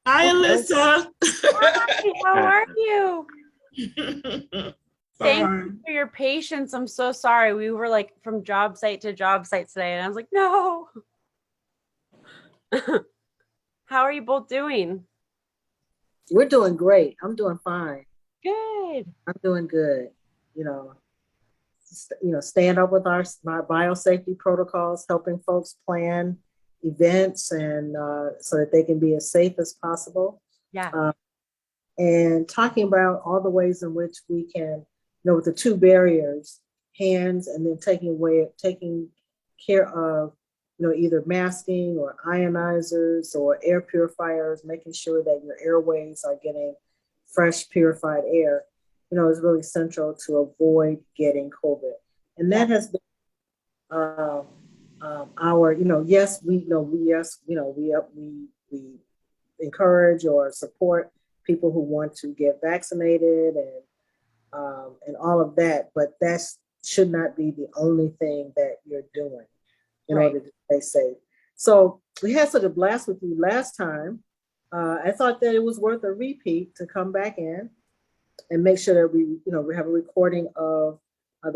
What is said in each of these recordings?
Hi, Okay. Alyssa. Hi, how are you? Thank Sorry. you for your patience. I'm so sorry. We were like from job site to job site today, and I was like, no. How are you both doing? We're doing great. I'm doing fine. Good. I'm doing good. You know, staying up with our biosafety protocols, helping folks plan events and so that they can be as safe as possible. Yeah. Uh, and talking about all the ways in which we can, with the two barriers, hands, and then taking care of, either masking or ionizers or air purifiers, making sure that your airways are getting fresh, purified air, is really central to avoid getting COVID. And that has been our, yes, we encourage or support people who want to get vaccinated and all of that, but that should not be the only thing that you're doing in order to stay safe. So we had such a blast with you last time. I thought that it was worth a repeat to come back in and make sure that we have a recording of a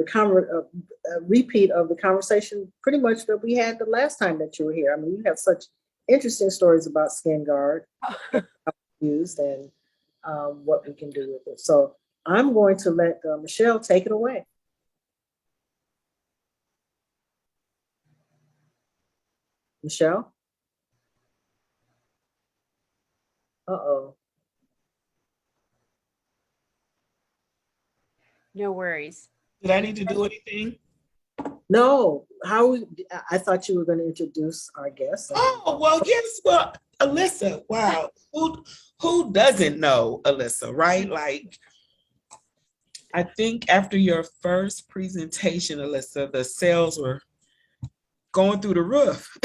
repeat of the conversation pretty much that we had the last time that you were here. I mean, you have such interesting stories about Skin Guard used and what we can do with it. So I'm going to let Michelle take it away. Michelle? Uh-oh. No worries. Did I need to do anything? No. I thought you were going to introduce our guest. Oh, well, yes. Well, Alyssa, wow. Who doesn't know Alyssa, right? Like, I think after your first presentation, Alyssa, the sales were going through the roof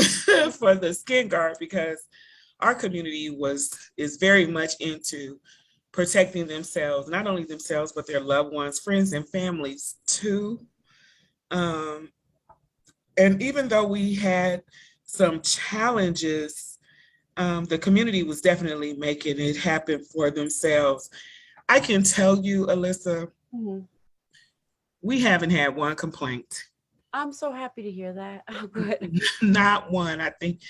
for the Skin Guard because our community is very much into protecting themselves, not only themselves, but their loved ones, friends, and families too. And even though we had some challenges, the community was definitely making it happen for themselves. I can tell you, Alyssa, we haven't had one complaint. I'm so happy to hear that. Oh, good. Not one. I think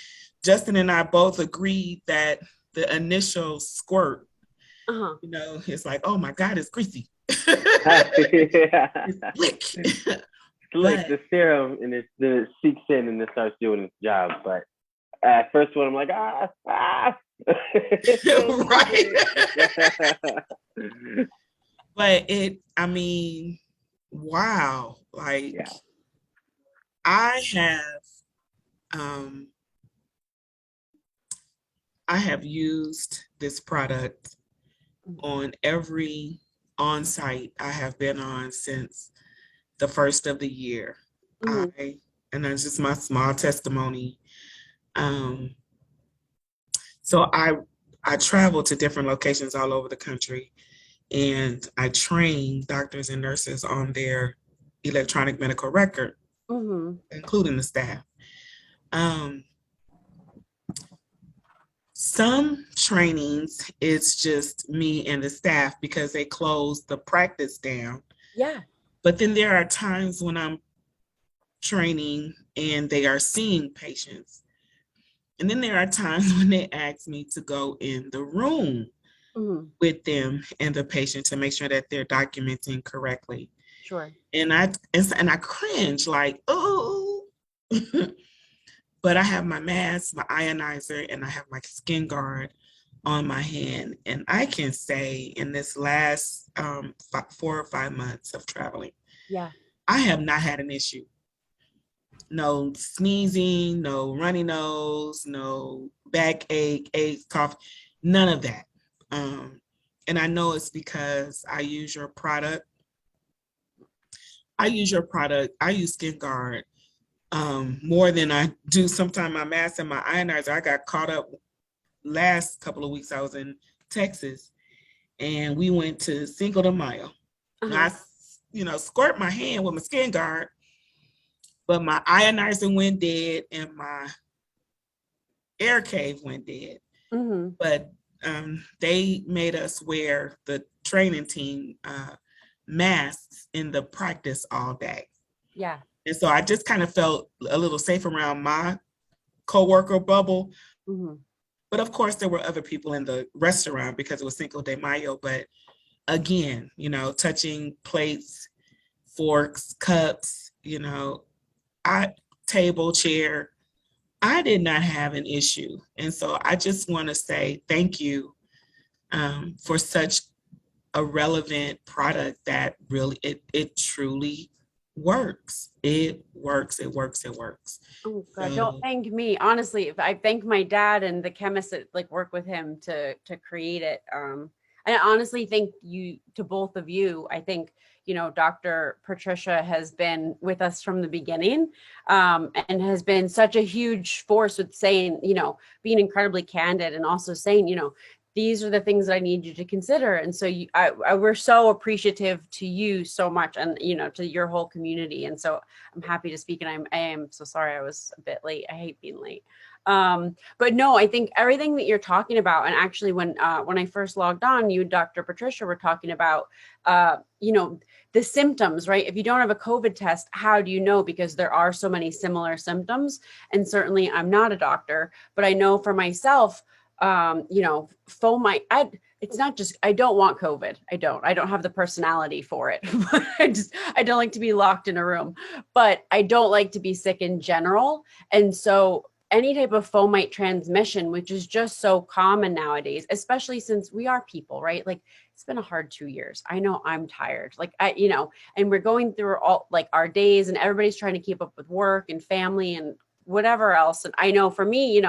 Justin and I both agreed that the initial squirt, it's like, oh my God, it's greasy. It's slick. Like the serum, and it seeps in and it starts doing its job. But at first one, I'm like, right. But wow. Like, yeah. I have used this product on every on-site I have been on since the first of the year. And that's just my small testimony. So I travel to different locations all over the country, and I train doctors and nurses on their electronic medical record, including the staff. Some trainings, it's just me and the staff because they closed the practice down. Yeah. But then there are times when I'm training and they are seeing patients. And then there are times when they ask me to go in the room with them and the patient to make sure that they're documenting correctly. Sure. And I cringe like, oh. But I have my mask, my ionizer, and I have my Skin Guard on my hand. And I can say in this last 4 or 5 months of traveling, I have not had an issue. No sneezing, no runny nose, no backache, cough, none of that. And I know it's because I use your product. I use Skin Guard more than I do sometimes my mask and my ionizer. I got caught up last couple of weeks. I was in Texas and we went to Cinco de Mayo. I, squirt my hand with my Skin Guard, but my ionizer went dead and my air cave went dead. But they made us wear, the training team, masks in the practice all day. Yeah. And so I just kind of felt a little safe around my coworker bubble. Mhm. But of course, there were other people in the restaurant because it was Cinco de Mayo. But again, touching plates, forks, cups, I table, chair, I did not have an issue. And so I just want to say thank you for such a relevant product that really, it truly works. It works, it works, it works. Oh God, don't So thank me. Honestly, if I thank my dad and the chemists that like work with him to create it. And I honestly think you, to both of you, I think, Dr. Patricia has been with us from the beginning, and has been such a huge force with saying, being incredibly candid and also saying, these are the things that I need you to consider. And so we're so appreciative to you so much, and, to your whole community. And so I'm happy to speak, and I am so sorry I was a bit late. I hate being late. But no, I think everything that you're talking about, and actually when I first logged on, you and Dr. Patricia were talking about, the symptoms, right? If you don't have a COVID test, how do you know? Because there are so many similar symptoms. And certainly I'm not a doctor, but I know for myself, fomite, it's not just, I don't want COVID. I don't have the personality for it. I don't like to be locked in a room, but I don't like to be sick in general. And so any type of fomite transmission, which is just so common nowadays, especially since we are people, right? Like, it's been a hard 2 years. I know I'm tired, and we're going through all like our days, and everybody's trying to keep up with work and family and whatever else. And I know for me,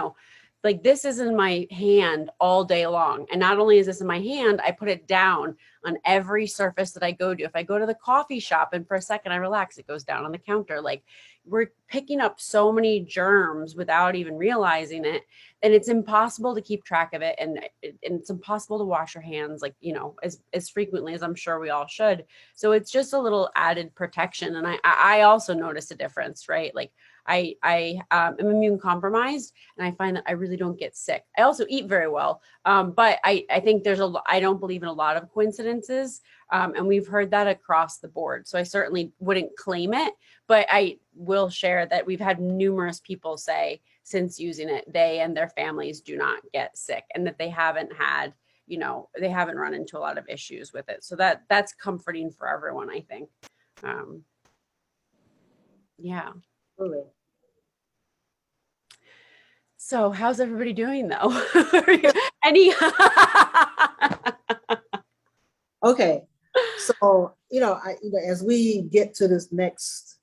like, this is in my hand all day long. And not only is this in my hand, I put it down on every surface that I go to. If I go to the coffee shop and for a second I relax, it goes down on the counter. Like, we're picking up so many germs without even realizing it. And it's impossible to keep track of it. And it's impossible to wash your hands, like, as frequently as I'm sure we all should. So it's just a little added protection. And I also noticed a difference, right? Like, I am immune compromised, and I find that I really don't get sick. I also eat very well, but I think I don't believe in a lot of coincidences, and we've heard that across the board. So I certainly wouldn't claim it, but I will share that we've had numerous people say since using it, they and their families do not get sick, and that they haven't had, they haven't run into a lot of issues with it. So that's comforting for everyone, I think. Yeah. Really. So how's everybody doing though? Any? Okay. So, as we get to these next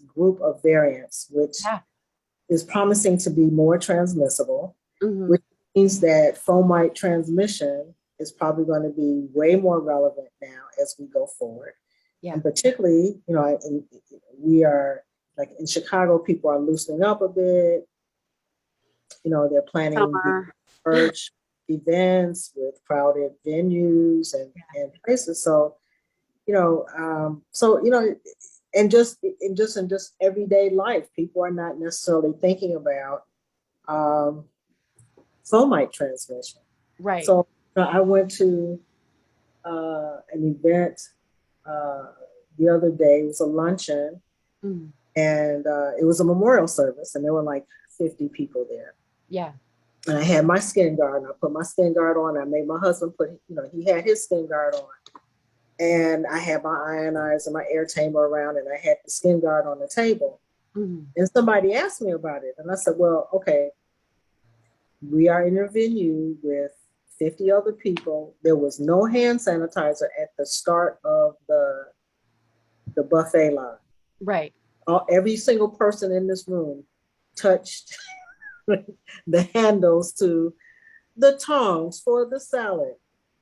group of variants, which is promising to be more transmissible, which means that fomite transmission is probably going to be way more relevant now as we go forward. Yeah. And particularly, we are, like, in Chicago, people are loosening up a bit. They're planning church events with crowded venues and places. So, and just in everyday life, people are not necessarily thinking about fomite transmission. Right. So I went to an event the other day. It was a luncheon, and it was a memorial service, and there were like 50 people there. Yeah. And I had my skin guard, and I put my skin guard on. I made my husband put, he had his skin guard on. And I had my ionizer, my air chamber around, and I had the skin guard on the table. And somebody asked me about it. And I said, well, okay, we are in a venue with 50 other people. There was no hand sanitizer at the start of the buffet line. Right. Every single person in this room touched the handles to the tongs for the salad,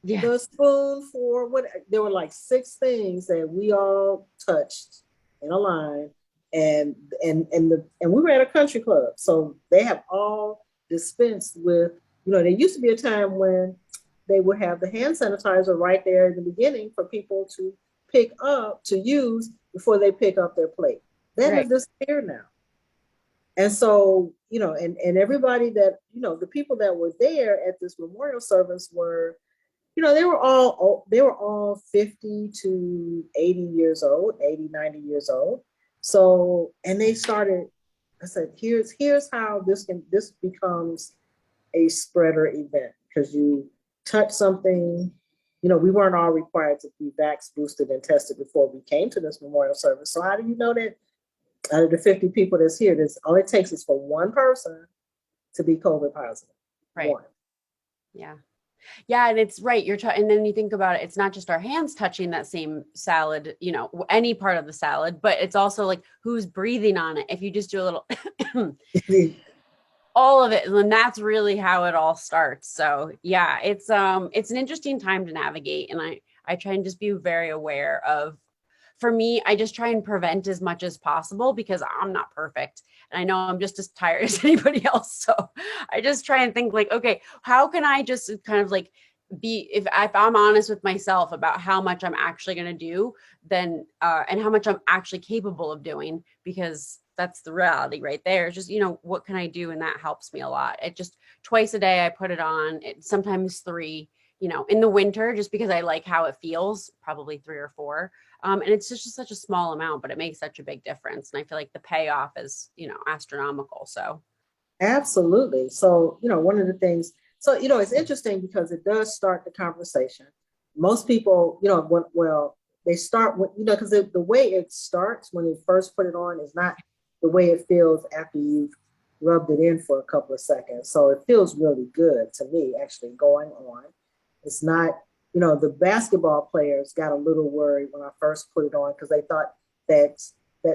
the spoon for what. There were like 6 things that we all touched in a line, and we were at a country club, so they have all dispensed with. There used to be a time when they would have the hand sanitizer right there in the beginning for people to pick up to use before they pick up their plate. That has disappeared now. And so, and everybody that, the people that were there at this memorial service were, they were all 50 to 80 years old, 80, 90 years old. So, and they started, I said, here's how this becomes a spreader event, because you touch something, we weren't all required to be vax boosted and tested before we came to this memorial service. So how do you know that out of the 50 people that's here, all it takes is for one person to be COVID positive? Right. One. Yeah. Yeah. And it's right. And then you think about it, it's not just our hands touching that same salad, any part of the salad, but it's also like who's breathing on it. If you just do a little, all of it. And that's really how it all starts. So yeah, it's an interesting time to navigate. And I try and just be very aware of, for me, I just try and prevent as much as possible because I'm not perfect. And I know I'm just as tired as anybody else. So I just try and think like, okay, how can I just kind of like if I'm honest with myself about how much I'm actually going to do, then, and how much I'm actually capable of doing, because that's the reality right there. It's just, what can I do? And that helps me a lot. It just twice a day I put it on, sometimes 3, in the winter, just because I like how it feels, probably 3 or 4. And it's just such a small amount, but it makes such a big difference. And I feel like the payoff is, astronomical. So. Absolutely. So, one of the things, so, it's interesting because it does start the conversation. Most people, they start with, because the way it starts when you first put it on is not the way it feels after you've rubbed it in for a couple of seconds. So it feels really good to me actually going on. It's not, the basketball players got a little worried when I first put it on because they thought that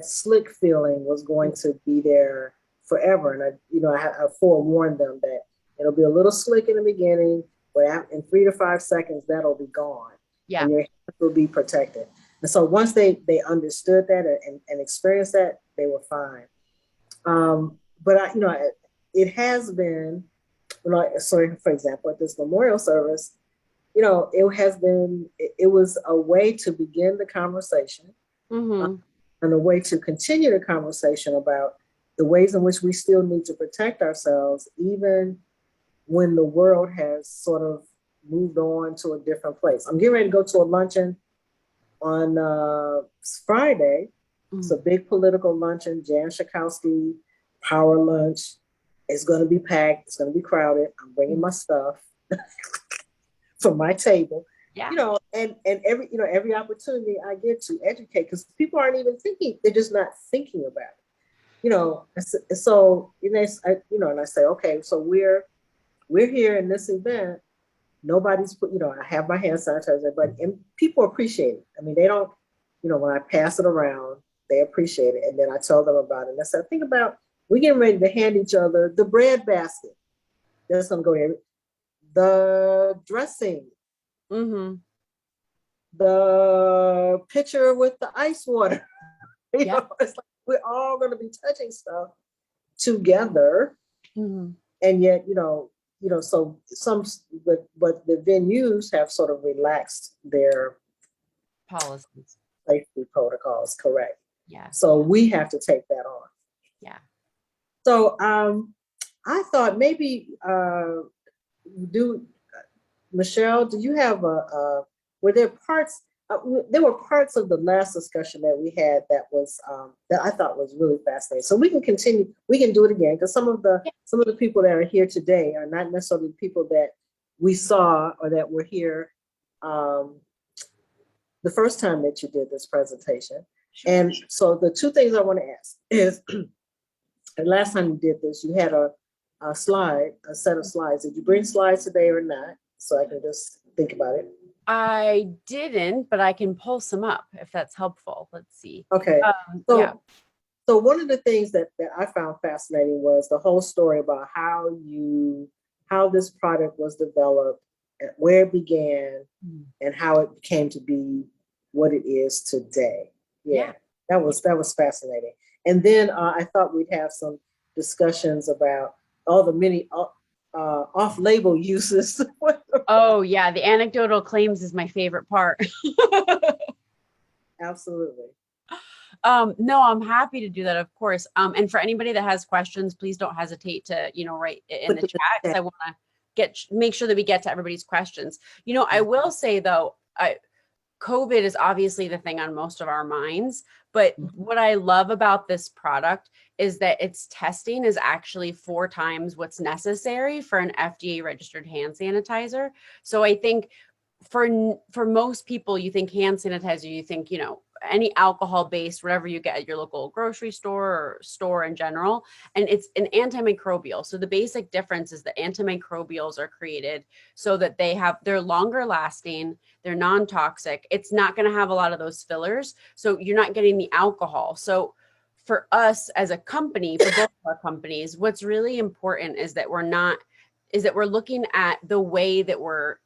slick feeling was going to be there forever. And I forewarned them that it'll be a little slick in the beginning, but in 3 to 5 seconds, that'll be gone. Yeah. And your hands will be protected. And so once they understood that and experienced that, they were fine. But it has been, so for example, at this memorial service, it was a way to begin the conversation, Mm-hmm. And a way to continue the conversation about the ways in which we still need to protect ourselves, even when the world has sort of moved on to a different place. I'm getting ready to go to a luncheon on Friday. Mm-hmm. It's a big political luncheon, Jan Schakowsky Power Lunch. It's going to be packed. It's going to be crowded. I'm bringing my stuff from my table. Yeah. And every opportunity I get to educate, because people aren't even thinking, they're just not thinking about it. So and I say, okay, so we're here in this event. Nobody's put, I have my hand sanitizer, and people appreciate it. I mean, they don't, when I pass it around, they appreciate it. And then I tell them about it. And I said, think about, we're getting ready to hand each other the bread basket. That's going to go in. The dressing. Mm-hmm. The pitcher with the ice water. It's like we're all going to be touching stuff together. Mm-hmm. And yet, so but the venues have sort of relaxed their policies, safety protocols, correct? Yeah. So we have to take that on. Yeah. So I thought maybe Michelle, do you have were there parts? There were parts of the last discussion that we had that was that I thought was really fascinating. So we can continue. We can do it again, because some of the people that are here today are not necessarily the people that we saw or that were here the first time that you did this presentation. Sure. And so the 2 things I want to ask is, the last time you did this, you had a set of slides. Did you bring slides today or not? So I can just think about it. I didn't, but I can pull some up if that's helpful. Let's see. Okay. So one of the things that I found fascinating was the whole story about how this product was developed, where it began, and how it came to be what it is today. Yeah. That was fascinating. And then I thought we'd have some discussions about all the many off-label uses. Oh yeah, the anecdotal claims is my favorite part. Absolutely. No, I'm happy to do that, of course. And for anybody that has questions, please don't hesitate to, write it in the chat, because I want to make sure that we get to everybody's questions. I will say though, COVID is obviously the thing on most of our minds, but what I love about this product is that its testing is actually 4 times what's necessary for an FDA registered hand sanitizer. So I think for most people, you think hand sanitizer, you think, any alcohol based, whatever you get at your local grocery store or store in general. And it's an antimicrobial. So the basic difference is that antimicrobials are created so that they're longer lasting, they're non-toxic. It's not going to have a lot of those fillers. So you're not getting the alcohol. So for us as a company, for both our companies, what's really important is that we're looking at the way that we're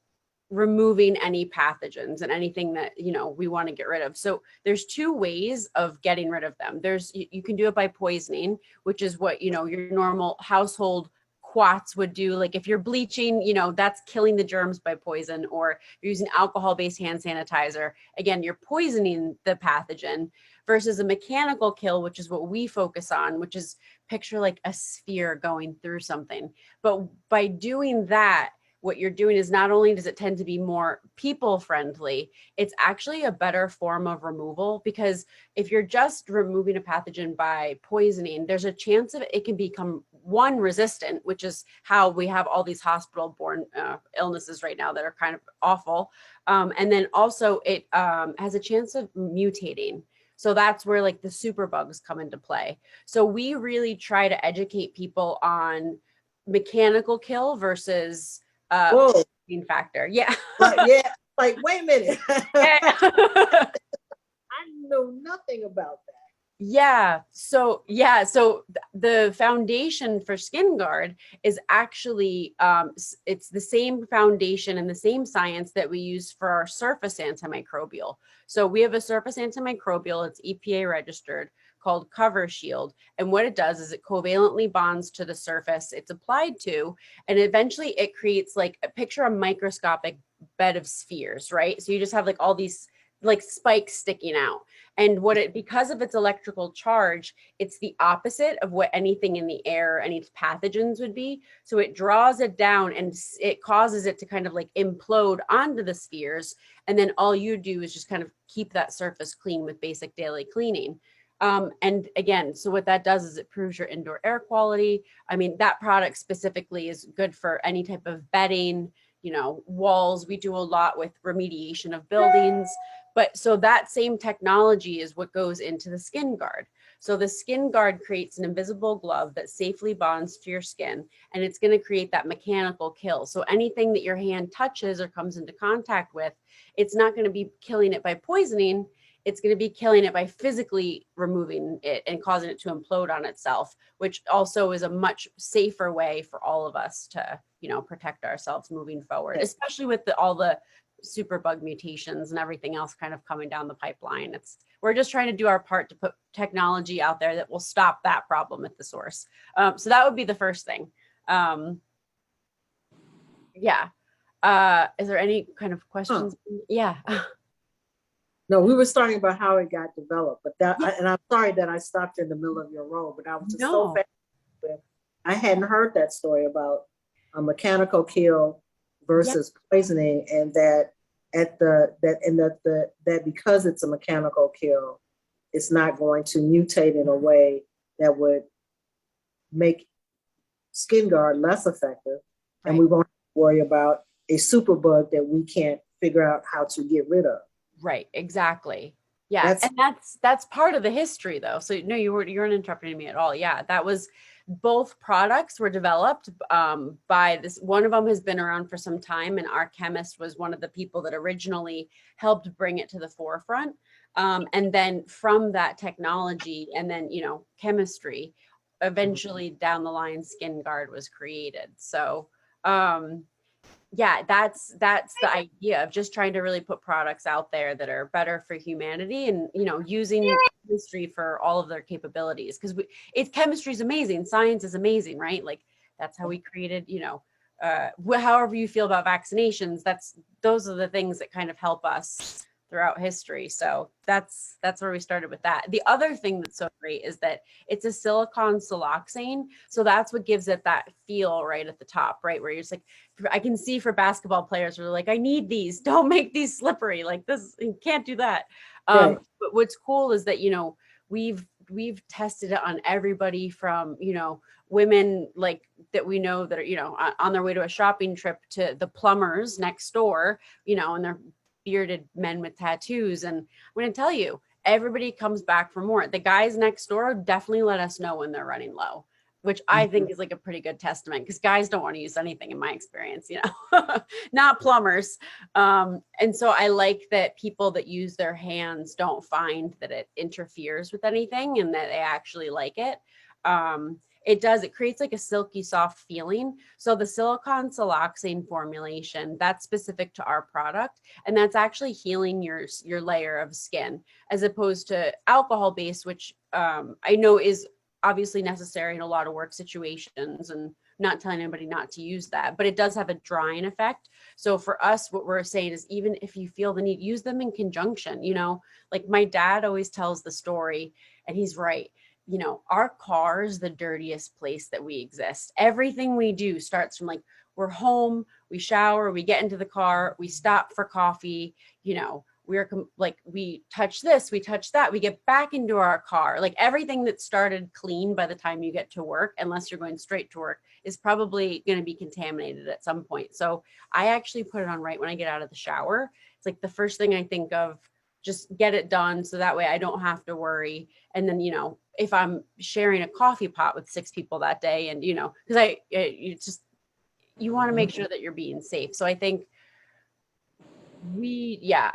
removing any pathogens and anything that we want to get rid of. So there's 2 ways of getting rid of them. You can do it by poisoning, which is what your normal household quats would do. Like if you're bleaching, that's killing the germs by poison, or you're using alcohol-based hand sanitizer. Again, you're poisoning the pathogen, versus a mechanical kill, which is what we focus on, which is picture like a sphere going through something. But by doing that, what you're doing is not only does it tend to be more people friendly, it's actually a better form of removal, because if you're just removing a pathogen by poisoning, there's a chance of it can become resistant, which is how we have all these hospital borne illnesses right now that are kind of awful. And then also it has a chance of mutating. So that's where like the superbugs come into play. So we really try to educate people on mechanical kill versus factor. Yeah. Yeah. Like, wait a minute. I know nothing about that. Yeah. So the foundation for Skin Guard is actually, it's the same foundation and the same science that we use for our surface antimicrobial. So we have a surface antimicrobial, it's EPA registered, called Cover Shield. And what it does is it covalently bonds to the surface it's applied to, and eventually it creates like picture a microscopic bed of spheres, right? So you just have like all these like spikes sticking out. And because of its electrical charge, it's the opposite of what anything in the air, any pathogens would be. So it draws it down and it causes it to kind of like implode onto the spheres. And then all you do is just kind of keep that surface clean with basic daily cleaning. And again, so what that does is it improves your indoor air quality. I mean, that product specifically is good for any type of bedding, walls. We do a lot with remediation of buildings. But so that same technology is what goes into the Skin Guard. So the Skin Guard creates an invisible glove that safely bonds to your skin, and it's going to create that mechanical kill. So anything that your hand touches or comes into contact with, it's not going to be killing it by poisoning. It's going to be killing it by physically removing it and causing it to implode on itself, which also is a much safer way for all of us to, protect ourselves moving forward, especially with all the superbug mutations and everything else kind of coming down the pipeline. We're just trying to do our part to put technology out there that will stop that problem at the source. So that would be the first thing. Yeah. Is there any kind of questions? Yeah. No, we were starting about how it got developed, but and I'm sorry that I stopped in the middle of your role, but I was just so fascinated. I hadn't heard that story about a mechanical kill versus poisoning, and that because it's a mechanical kill, it's not going to mutate in a way that would make Skin Guard less effective, and we won't worry about a superbug that we can't figure out how to get rid of. Right, exactly. Yeah, and that's part of the history, though. So no, you weren't interrupting me at all. Yeah, that was both products were developed by this. One of them has been around for some time, and our chemist was one of the people that originally helped bring it to the forefront. And then from that technology, and then chemistry, eventually down the line, Skin Guard was created. So. Yeah, that's the idea of just trying to really put products out there that are better for humanity, and using chemistry for all of their capabilities, because chemistry is amazing, science is amazing, right? Like that's how we created, however you feel about vaccinations, those are the things that kind of help us throughout history. So that's where we started with that. The other thing that's so great is that it's a silicone siloxane. So that's what gives it that feel right at the top, right? Where you're just like, I can see for basketball players who are like, I need these, don't make these slippery. Like this, you can't do that. Right. But what's cool is that, you know, we've tested it on everybody from, you know, women like that we know that are, you know, on their way to a shopping trip to the plumbers next door, you know, and they're bearded men with tattoos. And I'm going to tell you, everybody comes back for more. The guys next door definitely let us know when they're running low, which I think is like a pretty good testament, because guys don't want to use anything in my experience, you know, not plumbers. And so I like that people that use their hands don't find that it interferes with anything and that they actually like it. It creates like a silky soft feeling. So the silicone siloxane formulation, that's specific to our product. And that's actually healing your layer of skin, as opposed to alcohol based, which I know is obviously necessary in a lot of work situations, and not telling anybody not to use that, but it does have a drying effect. So for us, what we're saying is, even if you feel the need, use them in conjunction. You know, like my dad always tells the story, and he's right. You know, our car is the dirtiest place that we exist. Everything we do starts from like, we're home, we shower, we get into the car, we stop for coffee, you know, like, we touch this, we touch that, we get back into our car. Like everything that started clean by the time you get to work, unless you're going straight to work, is probably going to be contaminated at some point. So I actually put it on right when I get out of the shower. It's like the first thing I think of, just get it done. So that way I don't have to worry. And then, you know, if I'm sharing a coffee pot with 6 people that day, and, you know, because you want to make sure that you're being safe. So I think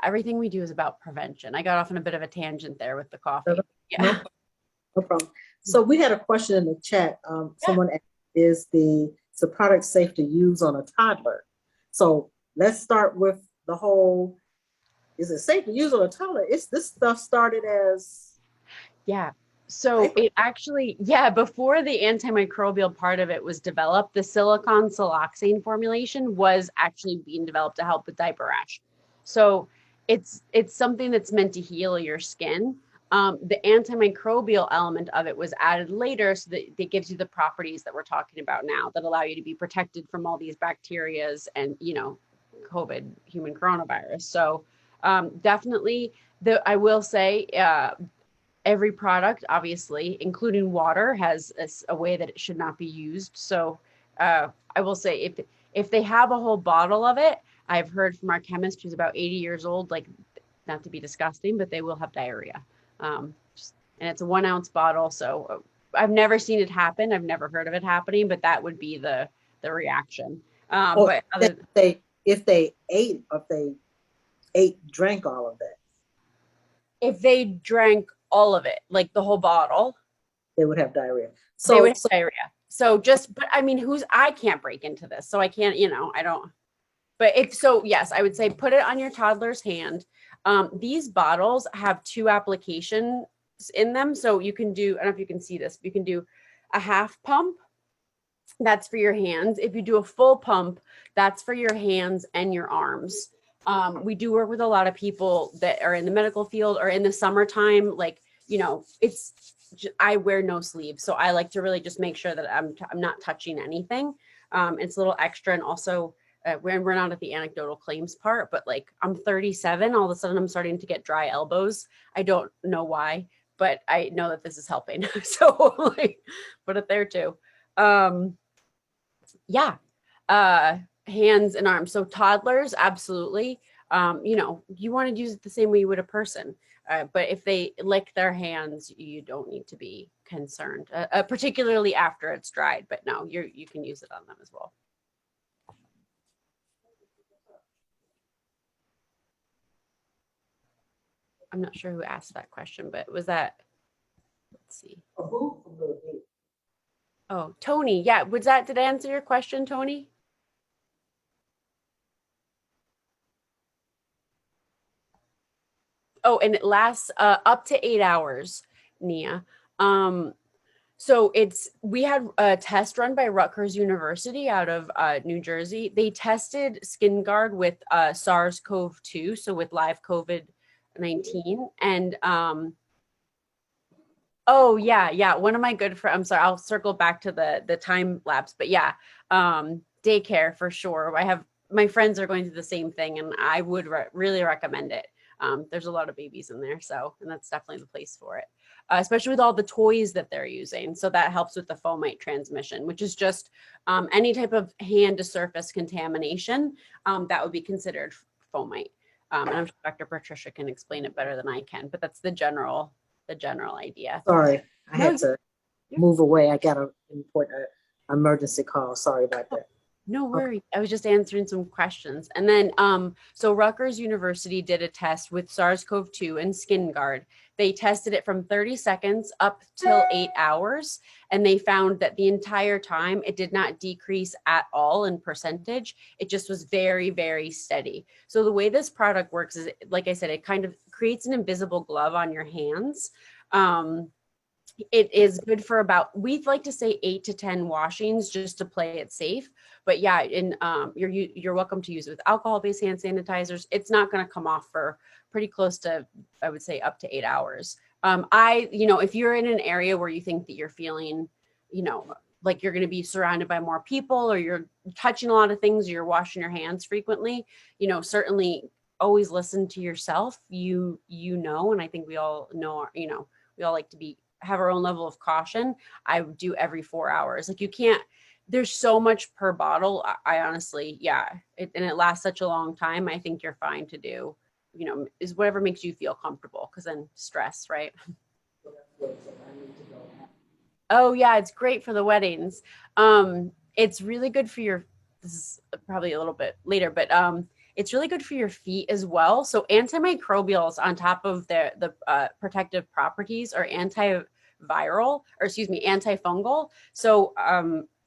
everything we do is about prevention. I got off on a bit of a tangent there with the coffee. Yeah. No problem. So we had a question in the chat. Someone asked, is the product safe to use on a toddler? So let's start with the whole, is it safe to use on a toddler? This stuff started as... Yeah. So it actually, before the antimicrobial part of it was developed, the silicone siloxane formulation was actually being developed to help with diaper rash. So it's something that's meant to heal your skin. The antimicrobial element of it was added later, so that it gives you the properties that we're talking about now, that allow you to be protected from all these bacterias and, you know, COVID, human coronavirus. So definitely, I will say, every product, obviously, including water, has a way that it should not be used. So I will say, if they have a whole bottle of it, I've heard from our chemist, who's about 80 years old, like, not to be disgusting, but they will have diarrhea. And it's a 1 ounce bottle. So I've never seen it happen. I've never heard of it happening, but that would be the reaction. But if they drank all of that. If they drank all of it, like the whole bottle, they would have diarrhea. So they would have diarrhea. So but I mean, I can't break into this. So I can't, you know, I don't. But yes, I would say put it on your toddler's hand. These bottles have 2 applications in them. So you can do, I don't know if you can see this, you can do a half pump. That's for your hands. If you do a full pump, that's for your hands and your arms. We do work with a lot of people that are in the medical field, or in the summertime, like, you know, I wear no sleeves. So I like to really just make sure that I'm not touching anything. It's a little extra. And also, we're not at the anecdotal claims part, but like, I'm 37, all of a sudden I'm starting to get dry elbows. I don't know why, but I know that this is helping. So like, put it there too. Hands and arms. So toddlers, absolutely. You know, you want to use it the same way you would a person. But if they lick their hands, you don't need to be concerned, particularly after it's dried. But no, you can use it on them as well. I'm not sure who asked that question, but was that, let's see. Oh, Tony. Yeah. Did I answer your question, Tony? Oh, and it lasts up to 8 hours, Nia. So we had a test run by Rutgers University out of New Jersey. They tested Skin Guard with SARS-CoV-2, so with live COVID 19. And oh yeah, one of my good friends, I'm sorry, I'll circle back to the time lapse, but yeah, daycare for sure. I have, my friends are going through the same thing, and I would really recommend it. There's a lot of babies in there, so, and that's definitely the place for it, especially with all the toys that they're using. So that helps with the fomite transmission, which is just any type of hand to surface contamination that would be considered fomite. And I'm sure Dr. Patricia can explain it better than I can, but that's the general idea. Sorry, I No, had to you're- move away. I got an important emergency call. Sorry about that. no worry. I was just answering some questions. And then, so Rutgers University did a test with SARS-CoV-2 and SkinGuard. They tested it from 30 seconds up till 8 hours. And they found that the entire time it did not decrease at all in percentage. It just was very, very steady. So the way this product works is, like I said, it kind of creates an invisible glove on your hands. It is good for about, we'd like to say 8 to 10 washings just to play it safe. But yeah, and you're welcome to use it with alcohol-based hand sanitizers. It's not going to come off for pretty close to, I would say, up to 8 hours. If you're in an area where you think that you're feeling, like you're going to be surrounded by more people, or you're touching a lot of things, or you're washing your hands frequently, certainly always listen to yourself. And I think we all know, we all like to have our own level of caution. I would do every 4 hours. Like, you can't, there's so much per bottle. I honestly, and it lasts such a long time. I think you're fine to do, is whatever makes you feel comfortable, because then stress, right? Oh yeah, it's great for the weddings. It's really good for this is probably a little bit later, but it's really good for your feet as well. So antimicrobials on top of the protective properties are antiviral, or antifungal. So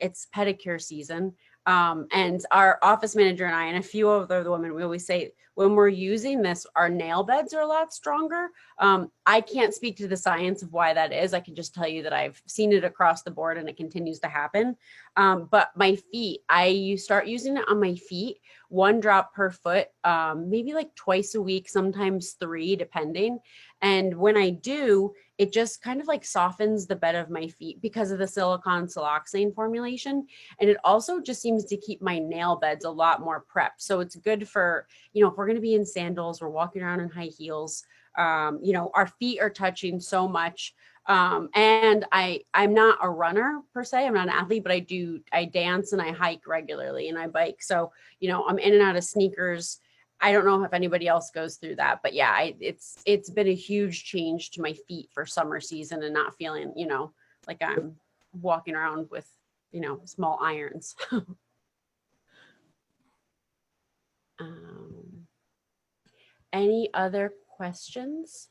it's pedicure season. And our office manager and I, and a few other women, we always say, when we're using this, our nail beds are a lot stronger. I can't speak to the science of why that is. I can just tell you that I've seen it across the board, and it continues to happen. But my feet, you start using it on my feet, 1 drop per foot, maybe like twice a week, sometimes 3, depending. And when I do, it just kind of like softens the bed of my feet because of the silicone siloxane formulation. And it also just seems to keep my nail beds a lot more prepped. So it's good for, if we're going to be in sandals, we're walking around in high heels, our feet are touching so much. And I'm not a runner per se. I'm not an athlete, but I dance and I hike regularly and I bike. So, I'm in and out of sneakers. I don't know if anybody else goes through that, but yeah, it's been a huge change to my feet for summer season, and not feeling, like I'm walking around with, small irons. Any other questions?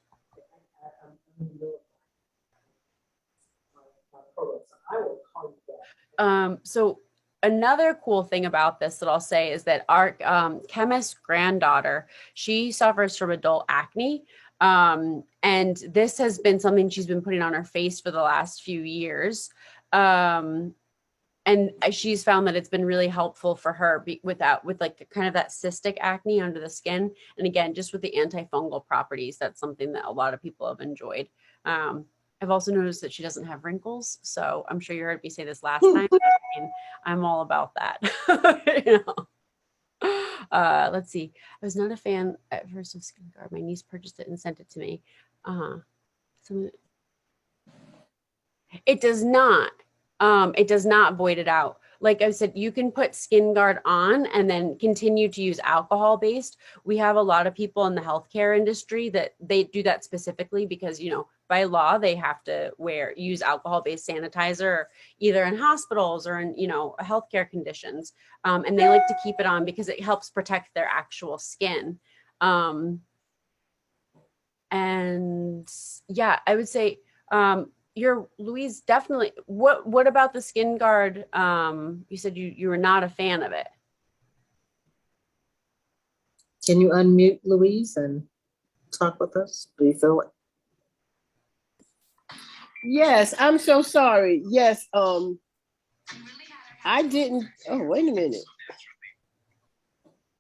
So another cool thing about this that I'll say is that our chemist granddaughter, she suffers from adult acne. And this has been something she's been putting on her face for the last few years. And she's found that it's been really helpful for her with like kind of that cystic acne under the skin. And again, just with the antifungal properties, that's something that a lot of people have enjoyed. I've also noticed that she doesn't have wrinkles. So I'm sure you heard me say this last time. I'm all about that. Let's see. I was not a fan at first of SkinGuard. My niece purchased it and sent it to me. It does not. It does not void it out. Like I said, you can put SkinGuard on and then continue to use alcohol-based. We have a lot of people in the healthcare industry that they do that specifically because, by law, they have to use alcohol-based sanitizer either in hospitals or in, healthcare conditions. And they like to keep it on because it helps protect their actual skin. And yeah, I would say, Louise, definitely. What about the SkinGuard? You said you were not a fan of it. Can you unmute Louise and talk with us? Do you feel it? Yes, I'm so sorry. Yes, I didn't. Oh, wait a minute.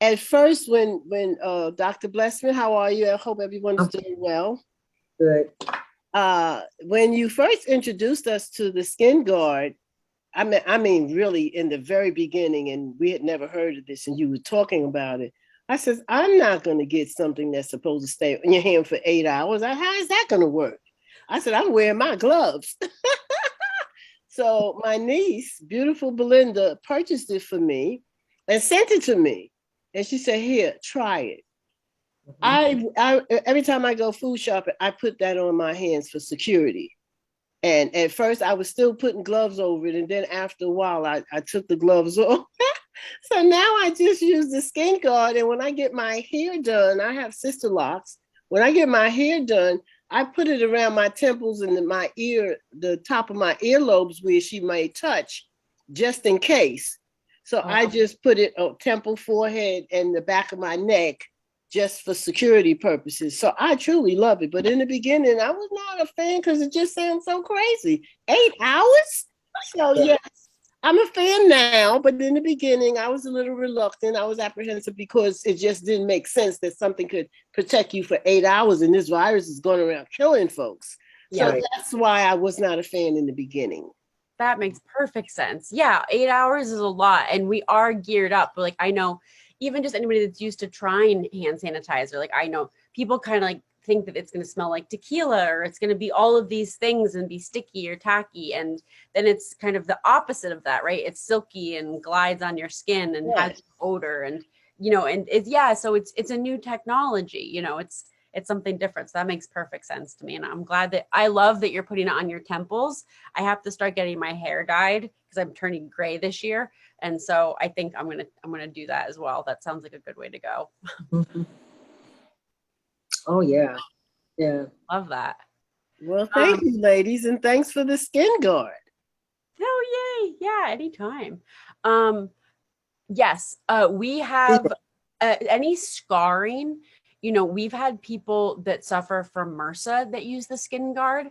at first, when Dr. Blessman, how are you? I hope everyone's doing well. Good. When you first introduced us to the Skin Guard, I mean, really in the very beginning, and we had never heard of this, and you were talking about it. I said, I'm not going to get something that's supposed to stay in your hand for 8 hours. How is that going to work? I said, I'm wearing my gloves. So my niece, beautiful Belinda, purchased it for me and sent it to me. And she said, here, try it. I every time I go food shopping, I put that on my hands for security. And at first I was still putting gloves over it. And then after a while, I took the gloves off. So now I just use the Skin Guard. And when I get my hair done, I have sister locks. When I get my hair done, I put it around my temples and my ear, the top of my earlobes where she may touch, just in case. So I just put it on temple, forehead, and the back of my neck, just for security purposes. So I truly love it. But in the beginning, I was not a fan because it just sounds so crazy. 8 hours? So yes, I'm a fan now. But in the beginning, I was a little reluctant. I was apprehensive because it just didn't make sense that something could protect you for 8 hours and this virus is going around killing folks. So that's why I was not a fan in the beginning. That makes perfect sense. Yeah, 8 hours is a lot. And we are geared up. Like, I know even just anybody that's used to trying hand sanitizer, like I know people kind of like think that it's going to smell like tequila or it's going to be all of these things and be sticky or tacky. And then it's kind of the opposite of that, right? It's silky and glides on your skin and has odor and, you know, and it's, so it's a new technology, you know, it's something different. So that makes perfect sense to me. And I'm glad that I love that you're putting it on your temples. I have to start getting my hair dyed because I'm turning gray this year. And so I think I'm gonna do that as well. That sounds like a good way to go. Oh yeah. Yeah. Love that. Well, thank you, ladies, and thanks for the Skin Guard. Oh, yay. Yeah, anytime. Yes, we have any scarring. You know, we've had people that suffer from MRSA that use the Skin Guard.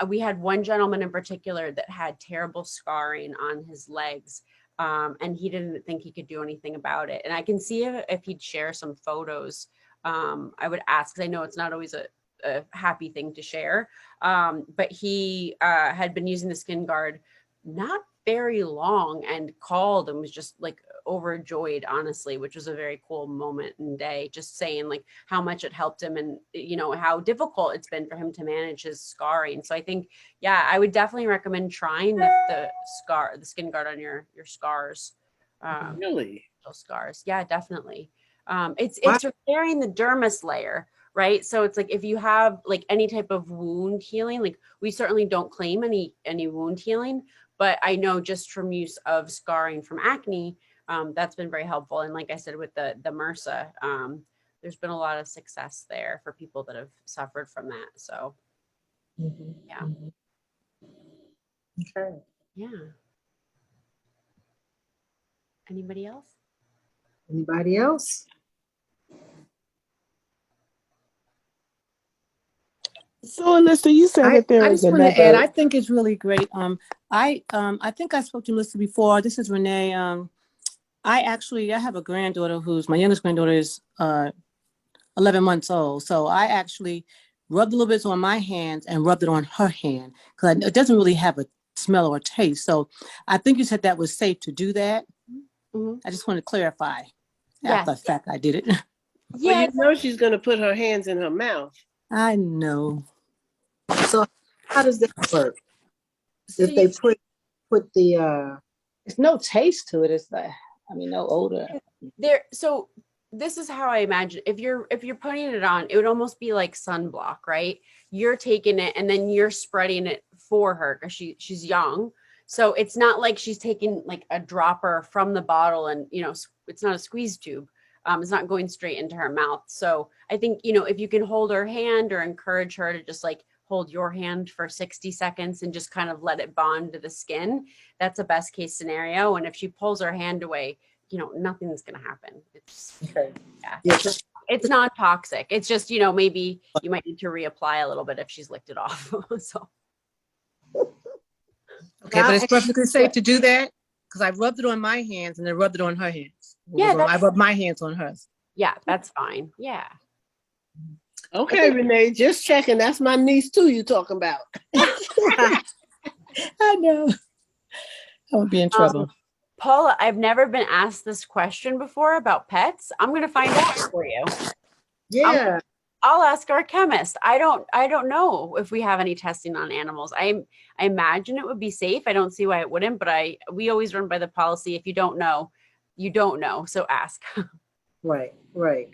We had one gentleman in particular that had terrible scarring on his legs, and he didn't think he could do anything about it. And I can see if he'd share some photos. I would ask, because I know it's not always a happy thing to share, but he had been using the Skin Guard not very long and called and was just like overjoyed, honestly, which was a very cool moment and day, just saying like how much it helped him and, you know, how difficult it's been for him to manage his scarring. So I think, yeah, I would definitely recommend trying the Skin Guard on your scars. Really? Those scars. Yeah, definitely. It's repairing the dermis layer, right? So it's like if you have like any type of wound healing, like we certainly don't claim any wound healing, but I know just from use of scarring from acne, that's been very helpful. And like I said, with the MRSA, there's been a lot of success there for people that have suffered from that. So yeah. Okay. Yeah. Anybody else? Anybody else? So, Alyssa, you said that there I was just want to add, another. I think it's really great. I think I spoke to Melissa before. This is Renee. I have a granddaughter my youngest granddaughter is 11 months old. So I actually rubbed a little bit on my hands and rubbed it on her hand because it doesn't really have a smell or taste. So I think you said that was safe to do that. Mm-hmm. I just want to clarify. After the fact, I did it. Well, you know she's going to put her hands in her mouth. I know. So how does that work? If they put the it's no taste to it. It's like, no odor. So this is how I imagine if you're putting it on, it would almost be like sunblock, right? You're taking it and then you're spreading it for her because she's young. So it's not like she's taking like a dropper from the bottle and, you know, it's not a squeeze tube. It's not going straight into her mouth. So I think, you know, if you can hold her hand or encourage her to just like hold your hand for 60 seconds and just kind of let it bond to the skin, that's a best case scenario. And if she pulls her hand away, you know, nothing's going to happen. It's it's not toxic. It's just, you know, maybe you might need to reapply a little bit if she's licked it off. So. Okay, but it's perfectly safe to do that because I rubbed it on my hands and then rubbed it on her hands. Yeah, I rub my hands on hers. Yeah, that's fine. Yeah. Okay, Renee, just checking. That's my niece too. You talking about? I know. I would be in trouble. Paula, I've never been asked this question before about pets. I'm going to find out for you. Yeah. I'll ask our chemist. I don't know if we have any testing on animals. I imagine it would be safe. I don't see why it wouldn't, but we always run by the policy. If you don't know, you don't know. So ask. Right, right.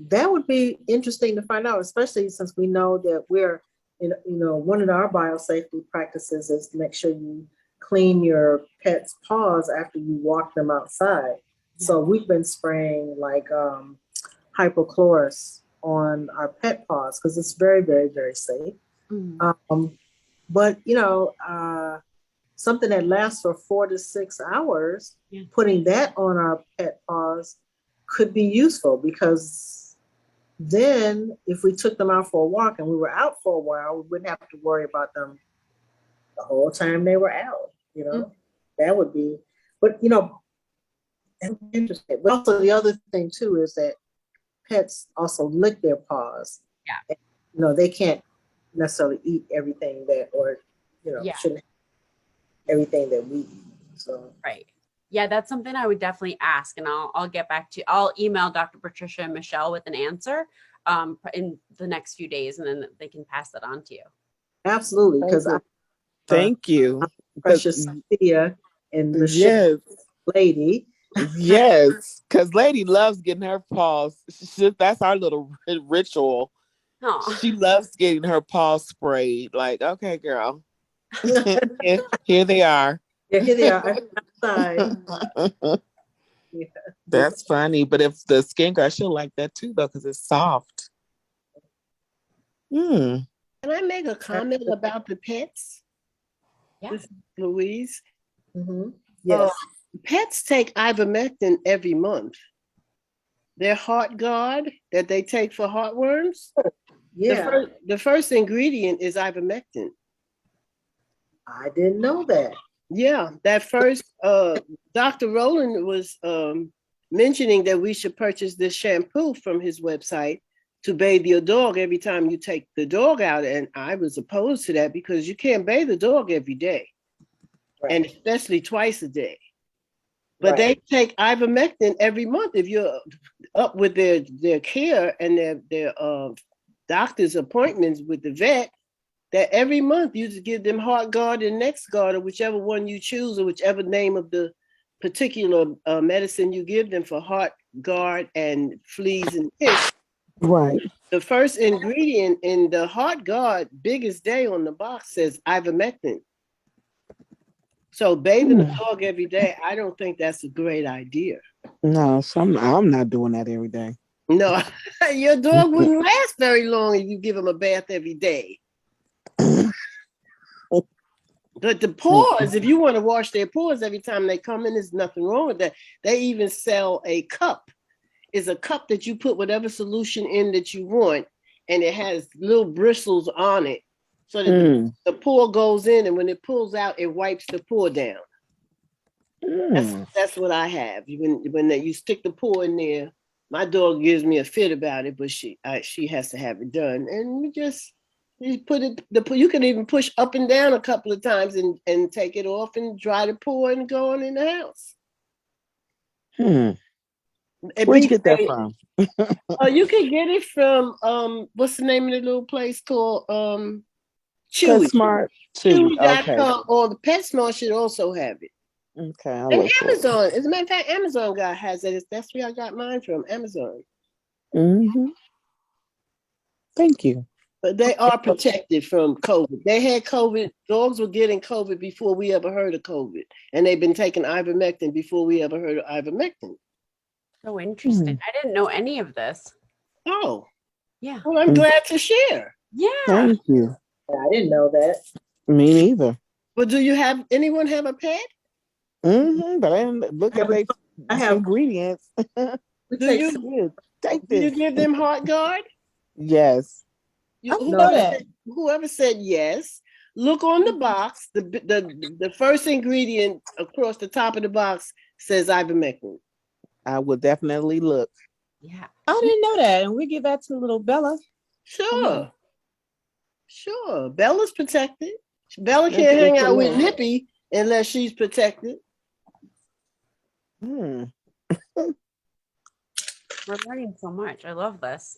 That would be interesting to find out, especially since we know that we're, one of our biosafety practices is to make sure you clean your pet's paws after you walk them outside. Yeah. So we've been spraying like hypochlorous on our pet paws because it's very, very, very safe. But something that lasts for 4 to 6 hours, putting that on our pet paws could be useful, because then if we took them out for a walk and we were out for a while, we wouldn't have to worry about them the whole time they were out. That would be, but that's interesting. But also the other thing too is that pets also lick their paws. Yeah. They can't necessarily eat everything that, or shouldn't have everything that we eat. So right. Yeah, that's something I would definitely ask, and I'll get back to you. I'll email Dr. Patricia and Michelle with an answer in the next few days, and then they can pass that on to you. Absolutely, because thank you, precious Sophia and Michelle, lady. Yes, because Lady loves getting her paws. That's our little ritual. Aww. She loves getting her paws sprayed. Like, okay, girl, here they are. Yeah, here they are. Outside. Yeah. That's funny. But if the skin guard, she'll like that too, though, because it's soft. Can I make a comment about the pets? Yeah. This is Louise. Yes. Pets take ivermectin every month. Their heart guard that they take for heartworms. Yeah. The first ingredient is ivermectin. I didn't know that. Yeah, that first, Dr. Rowland was mentioning that we should purchase this shampoo from his website to bathe your dog every time you take the dog out. And I was opposed to that because you can't bathe the dog every day, and especially twice a day. But they take ivermectin every month. If you're up with their care and their doctor's appointments with the vet, that every month you just give them Heart Guard and Next Guard, or whichever one you choose, or whichever name of the particular medicine you give them for Heart Guard and fleas and ticks. Right. The first ingredient in the Heart Guard biggest day on the box says ivermectin. So bathing the dog every day, I don't think that's a great idea. No, I'm not doing that every day. No, your dog wouldn't last very long if you give him a bath every day. But the paws, if you want to wash their paws every time they come in, there's nothing wrong with that. They even sell a cup. It's a cup that you put whatever solution in that you want, and it has little bristles on it. So that the paw goes in, and when it pulls out, it wipes the paw down. That's what I have. When you stick the paw in there, my dog gives me a fit about it, but she has to have it done. And you put it. You can even push up and down a couple of times and take it off and dry the paw and go on in the house. Where'd you get that from? You can get it from what's the name of the little place called Chewy. PetSmart. Chewy.com, okay. Or the PetSmart should also have it. Okay. And Amazon. As a matter of fact, Amazon guy has it. That's where I got mine from, Amazon. Thank you. But they are protected from COVID. They had COVID. Dogs were getting COVID before we ever heard of COVID. And they've been taking ivermectin before we ever heard of ivermectin. So interesting. I didn't know any of this. Oh. Yeah. Well, I'm glad to share. Yeah. Thank you. I didn't know that. Me neither. But do you have anyone have a pet? But I didn't look at the ingredients. Do you give them Heart Guard? Yes. Whoever said yes, look on the box. The first ingredient across the top of the box says ivermectin. I will definitely look. Yeah. I didn't know that. And we give that to little Bella. Sure. Sure. Bella's protected. Bella That's can't good hang to out with know. Nippy unless she's protected. Hmm. We're learning so much. I love this.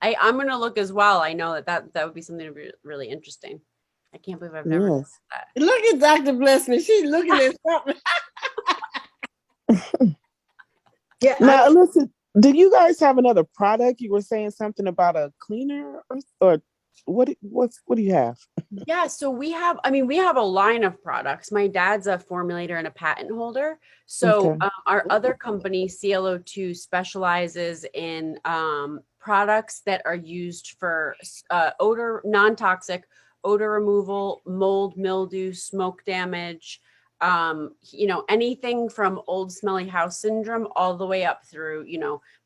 I'm gonna look as well. I know that would be something really interesting. I can't believe I've never Yes. thought of Look at Dr. Blessman. She's looking at something. Yeah, Now, listen, do you guys have another product? You were saying something about a cleaner or what do you have? that. Yeah, so we have a line of products. My dad's a formulator and a patent holder. So Okay. our other company, CLO2, specializes in products that are used for odor, non-toxic odor removal, mold, mildew, smoke damage, anything from old smelly house syndrome all the way up through,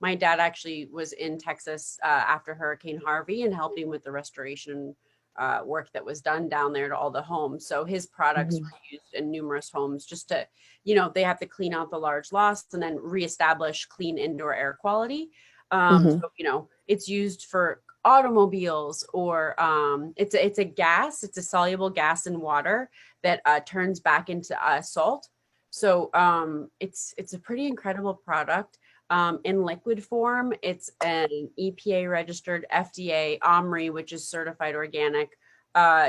my dad actually was in Texas after Hurricane Harvey and helping with the restoration work that was done down there to all the homes. So his products Mhm. were used in numerous homes just to, they have to clean out the large loss and then reestablish clean indoor air quality. Mhm. So, it's used for automobiles or it's a gas, it's a soluble gas in water that turns back into salt. So it's a pretty incredible product. In liquid form, it's an EPA registered FDA OMRI, which is certified organic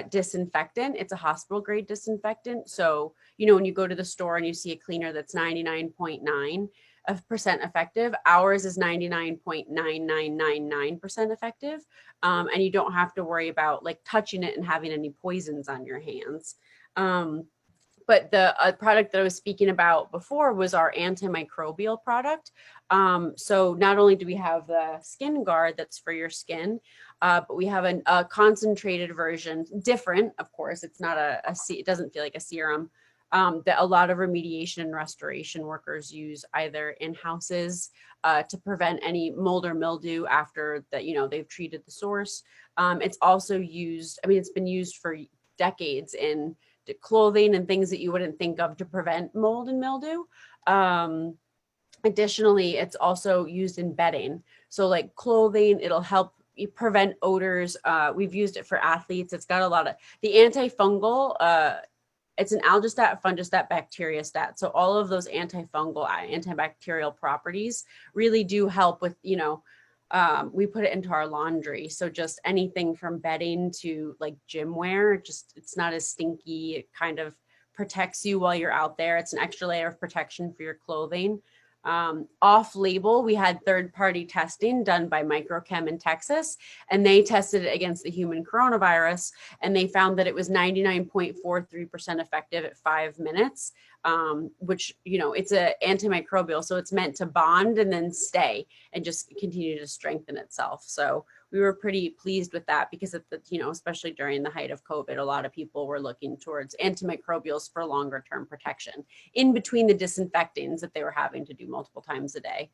disinfectant. It's a hospital grade disinfectant. So, when you go to the store and you see a cleaner that's 99.9% effective, ours is 99.9999% effective. And you don't have to worry about like touching it and having any poisons on your hands. But the product that I was speaking about before was our antimicrobial product. So not only do we have the skin guard that's for your skin, but we have a concentrated version, different, of course. It's not it doesn't feel like a serum. That a lot of remediation and restoration workers use either in houses to prevent any mold or mildew after that, they've treated the source. It's also used, it's been used for decades in clothing and things that you wouldn't think of to prevent mold and mildew. Additionally, it's also used in bedding. So like clothing, it'll help prevent odors. We've used it for athletes. It's got a lot of the antifungal. It's an algistat, fungustat, bacteriostat. So all of those antifungal, antibacterial properties really do help with, we put it into our laundry. So just anything from bedding to like gym wear, it's not as stinky. It kind of protects you while you're out there. It's an extra layer of protection for your clothing. Off label, we had third-party testing done by Microchem in Texas, and they tested it against the human coronavirus, and they found that it was 99.43% effective at 5 minutes, which, it's an antimicrobial, so it's meant to bond and then stay and just continue to strengthen itself. So we were pretty pleased with that because especially during the height of COVID, a lot of people were looking towards antimicrobials for longer term protection in between the disinfectings that they were having to do multiple times a day.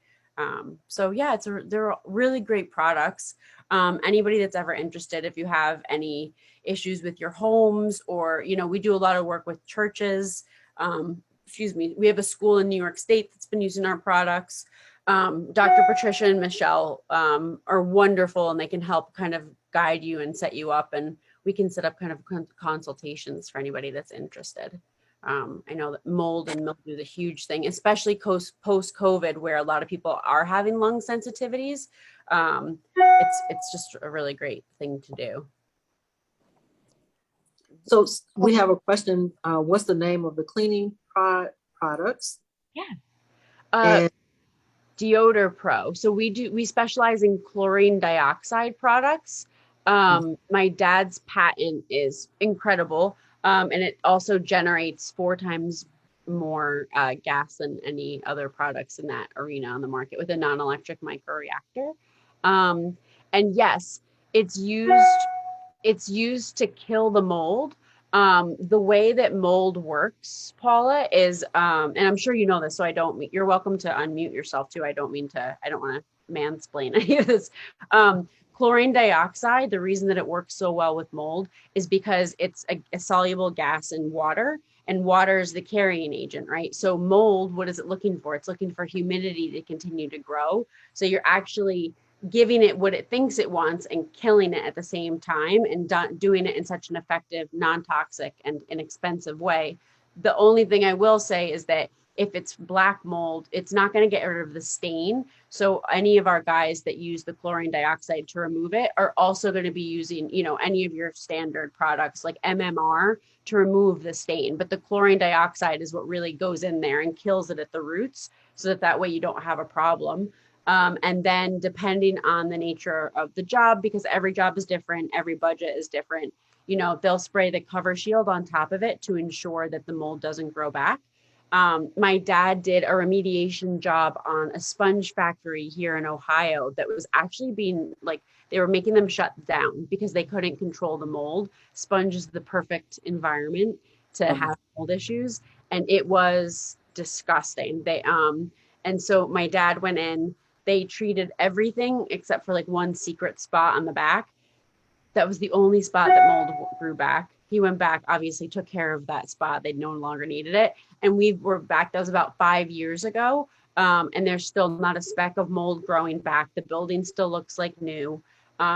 So yeah, they're really great products. Anybody that's ever interested, if you have any issues with your homes or, we do a lot of work with churches. We have a school in New York State that's been using our products. Dr. Patricia and Michelle are wonderful, and they can help kind of guide you and set you up, and we can set up kind of consultations for anybody that's interested. I know that mold and mildew is a huge thing, especially post-COVID, where a lot of people are having lung sensitivities. It's just a really great thing to do. So we have a question. What's the name of the cleaning products? Yeah. And Deodor Pro. So we specialize in chlorine dioxide products. My dad's patent is incredible. And it also generates 4 times more gas than any other products in that arena on the market with a non-electric microreactor. And yes, it's used to kill the mold. The way that mold works, Paula, is, and I'm sure you know this, so you're welcome to unmute yourself too. I don't want to mansplain any of this. Chlorine dioxide, the reason that it works so well with mold is because it's a soluble gas in water, and water is the carrying agent, right? So mold, what is it looking for? It's looking for humidity to continue to grow. So you're actually giving it what it thinks it wants and killing it at the same time, and doing it in such an effective, non-toxic and inexpensive way. The only thing I will say is that if it's black mold, it's not going to get rid of the stain. So any of our guys that use the chlorine dioxide to remove it are also going to be using, any of your standard products like MMR to remove the stain. But the chlorine dioxide is what really goes in there and kills it at the roots, so that way you don't have a problem. And then depending on the nature of the job, because every job is different, every budget is different, they'll spray the cover shield on top of it to ensure that the mold doesn't grow back. My dad did a remediation job on a sponge factory here in Ohio that was actually being they were making them shut down because they couldn't control the mold. Sponge is the perfect environment to have mold issues, and it was disgusting. And so my dad went in, they treated everything except for one secret spot on the back. That was the only spot that mold grew back. He went back, obviously took care of that spot. They no longer needed it. And we were back, that was about 5 years ago. And there's still not a speck of mold growing back. The building still looks like new.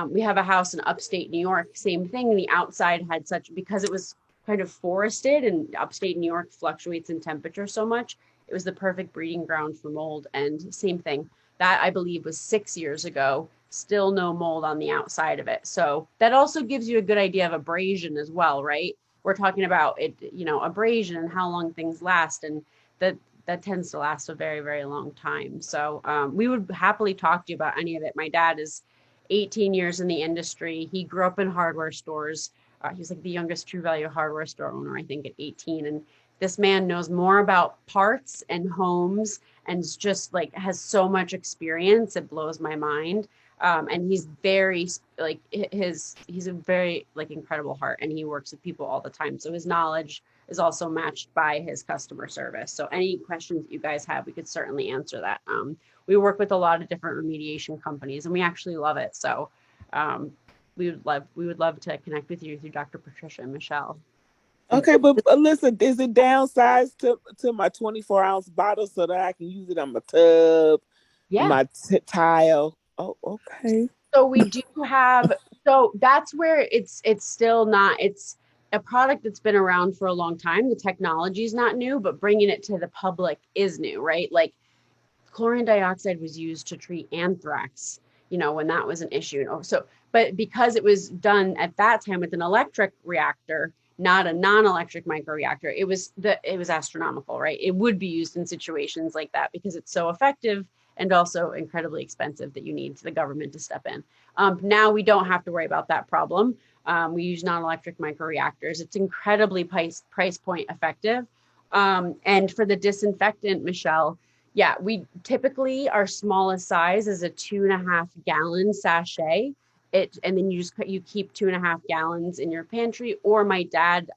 We have a house in upstate New York, same thing. The outside had because it was kind of forested, and upstate New York fluctuates in temperature so much, it was the perfect breeding ground for mold. And same thing, that I believe was 6 years ago. Still no mold on the outside of it. So that also gives you a good idea of abrasion as well, right? We're talking about it, abrasion and how long things last. And that tends to last a very, very long time. So we would happily talk to you about any of it. My dad is 18 years in the industry. He grew up in hardware stores. He's like the youngest True Value hardware store owner, I think, at 18. And this man knows more about parts and homes and just has so much experience. It blows my mind. And he's very he's a very incredible heart, and he works with people all the time. So his knowledge is also matched by his customer service. So any questions that you guys have, we could certainly answer that. We work with a lot of different remediation companies, and we actually love it. So we would love to connect with you through Dr. Patricia and Michelle. Okay, but listen, is it downsized to my 24-ounce bottle so that I can use it on my tub, my tile? Oh, okay. So we do have, so that's where it's still not, it's a product that's been around for a long time. The technology is not new, but bringing it to the public is new, right? Like chlorine dioxide was used to treat anthrax, when that was an issue. So, but because it was done at that time with an electric reactor, not a non-electric microreactor, it was astronomical, right? It would be used in situations like that because it's so effective and also incredibly expensive that you need the government to step in. Now we don't have to worry about that problem. We use non-electric microreactors. It's incredibly price point effective. And for the disinfectant, Michelle, we typically, our smallest size is a 2.5 gallon sachet. And then you keep 2.5 gallons in your pantry. Or my dad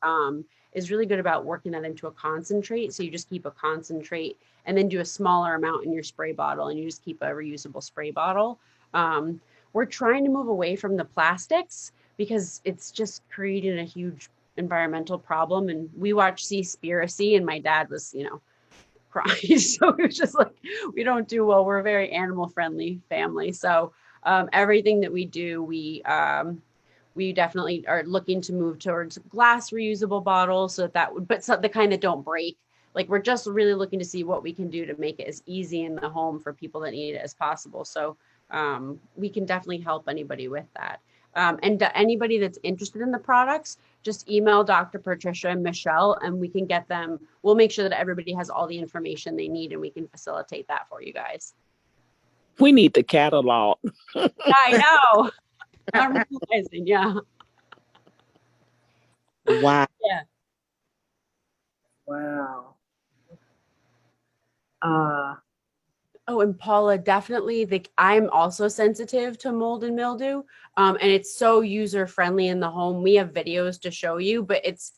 is really good about working that into a concentrate. So you just keep a concentrate and then do a smaller amount in your spray bottle, and you just keep a reusable spray bottle. We're trying to move away from the plastics because it's just creating a huge environmental problem. And we watched Seaspiracy, and my dad was, crying. So it was just we don't do well. We're a very animal friendly family. So everything that we do, we definitely are looking to move towards glass reusable bottles, so but the kind that don't break. We're just really looking to see what we can do to make it as easy in the home for people that need it as possible. So we can definitely help anybody with that. And anybody that's interested in the products, just email Dr. Patricia and Michelle, and we can get them. We'll make sure that everybody has all the information they need, and we can facilitate that for you guys. We need the catalog. I know. I'm realizing, yeah. Wow. Yeah. Wow. Oh, and Paula, definitely, I'm also sensitive to mold and mildew, and it's so user friendly in the home. We have videos to show you, but it's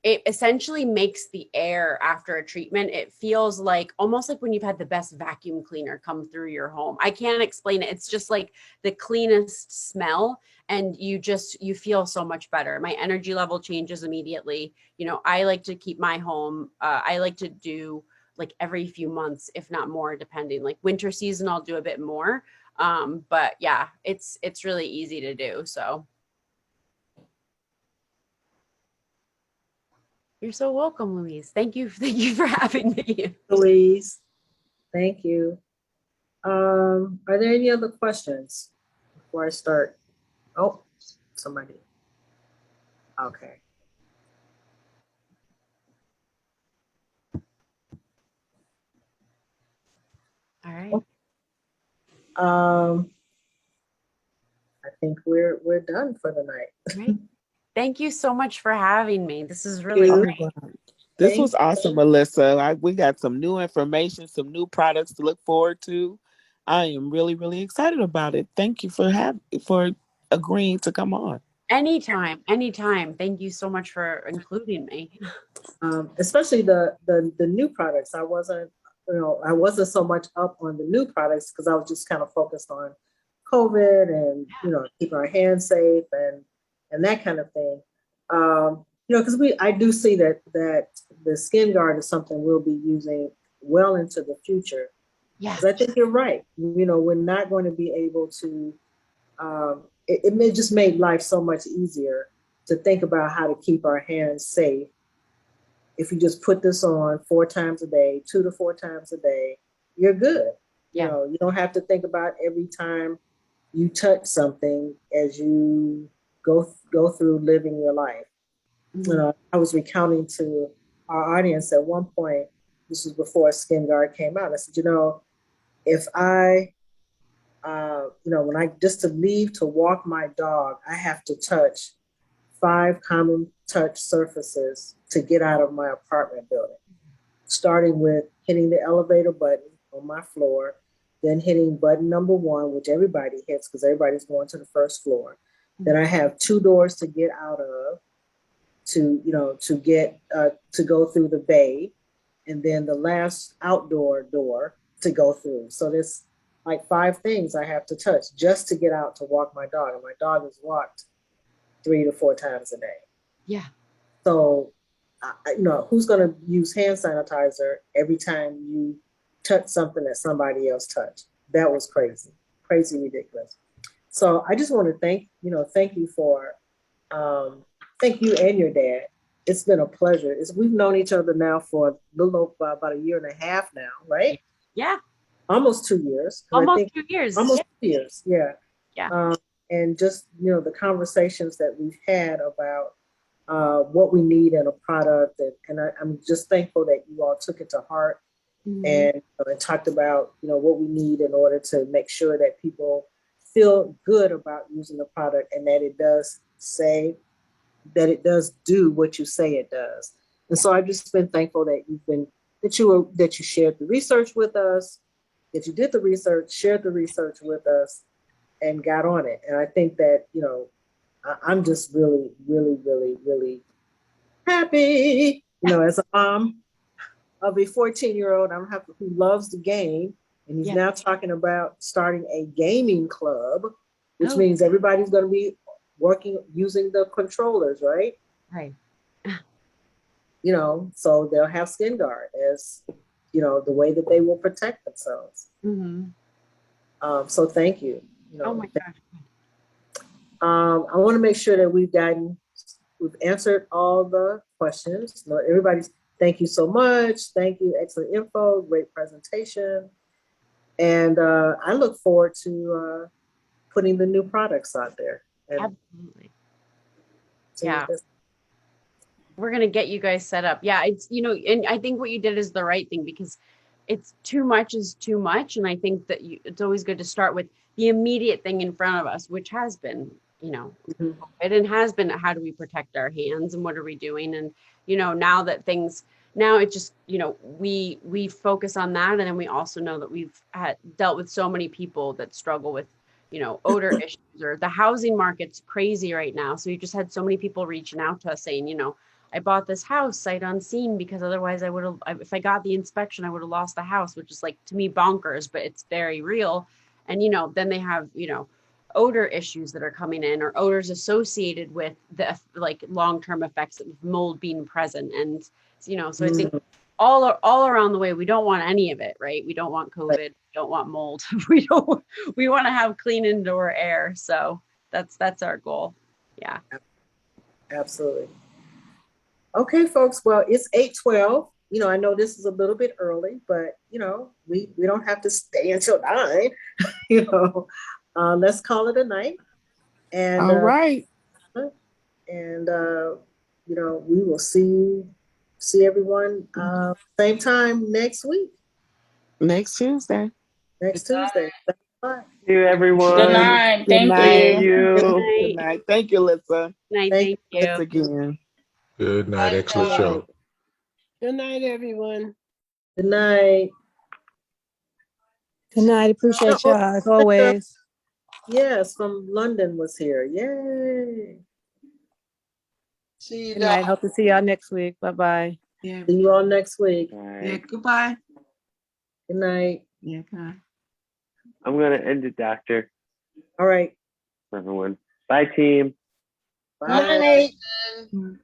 it essentially makes the air after a treatment, it feels like almost like when you've had the best vacuum cleaner come through your home. I can't explain it. It's just like the cleanest smell, and you feel so much better. My energy level changes immediately. I like to keep my home, I like to do like every few months, if not more, depending. Like winter season, I'll do a bit more. But yeah, it's really easy to do. So you're so welcome, Louise. Thank you for having me. Louise, thank you. Are there any other questions before I start? Oh, somebody. Okay. All right. I think we're done for the night. Right. Thank you so much for having me. This is really You. great. This was awesome, Melissa. We got some new information, some new products to look forward to. I am really, really excited about it. Thank you for agreeing to come on. Anytime. Thank you so much for including me. Especially the new products. I wasn't so much up on the new products because I was just kind of focused on COVID and keeping our hands safe and that kind of thing. Because I do see that the skin guard is something we'll be using well into the future. Yeah. Because I think you're right. We're not going to be able to. It may just make life so much easier to think about how to keep our hands safe. If you just put this on 4 times a day, 2 to 4 times a day, you're good. Yeah. You don't have to think about every time you touch something as you go through living your life. Mm-hmm. I was recounting to our audience at one point, this was before Skin Guard came out. I said, if I, when I just to leave to walk my dog, I have to touch 5 common touch surfaces to get out of my apartment building, starting with hitting the elevator button on my floor, then hitting button number 1, which everybody hits because everybody's going to the first floor. Mm-hmm. Then I have 2 doors to get out of, to go through the bay, and then the last outdoor door to go through. So there's like 5 things I have to touch just to get out to walk my dog, and my dog is walked 3 to 4 times a day. Yeah. So, who's going to use hand sanitizer every time you touch something that somebody else touched? That was crazy, ridiculous. So I just want to thank you for, thank you and your dad. It's been a pleasure. We've known each other now for a little over about 1.5 years now, right? Yeah. Almost 2 years. Almost 2 years. Almost 2 years. Yeah. Yeah. And just, the conversations that we've had about what we need in a product. And I'm just thankful that you all took it to heart. Mm-hmm. and talked about, what we need in order to make sure that people feel good about using the product, and that it does do what you say it does. And so I've just been thankful that you shared the research with us, that you did the research, shared the research with us, and got on it. And I think that, I'm just really, really, really, really happy, as a mom of a 14-year-old who loves the game. And he's now talking about starting a gaming club, which means everybody's going to be using the controllers, right? Right. So they'll have Skin Guard as, the way that they will protect themselves. Mm-hmm. So thank you. Oh my gosh. I want to make sure that we've answered all the questions. Thank you so much. Thank you. Excellent info. Great presentation. And I look forward to putting the new products out there. Absolutely. Yeah. We're going to get you guys set up. Yeah. It's, and I think what you did is the right thing, because it's too much is too much. And I think that it's always good to start with the immediate thing in front of us, which has been, mm-hmm. it has been, how do we protect our hands and what are we doing? And, now it's just, we focus on that. And then we also know that we've dealt with so many people that struggle with, odor issues, or the housing market's crazy right now. So we just had so many people reaching out to us saying, I bought this house sight unseen because otherwise I would have, if I got the inspection, I would have lost the house, which is like to me bonkers, but it's very real. And, you know, then they have, you know, odor issues that are coming in or odors associated with the like long-term effects of mold being present. And, you know, so I think all around the way, we don't want any of it, right? We don't want COVID, we don't want mold. we want to have clean indoor air. So that's our goal. Yeah. Absolutely. Okay, folks. Well, it's 8:12. You know, I know this is a little bit early, but you know, we don't have to stay until 9. You know, let's call it a night. And All right. and you know, we will see everyone same time next week, Next Tuesday. next Tuesday. Bye. Thank you, everyone. Good night. Good Thank night. you. You. Good night. Thank you, Lissa. Night, Thank thank you. Thanks again. Good night. Bye, Excellent y'all. show. Good night, everyone. Good night. Good night. Appreciate Oh, y'all as always. yes, from London was here. Yay. See you, Good night. Hope to see y'all next week. Bye-bye. Yeah. See you all next week. All Yeah. right. Goodbye. Good night. Yeah. Bye. I'm gonna end it, Doctor. All right. Everyone. Bye, team. Bye. Night. Mm.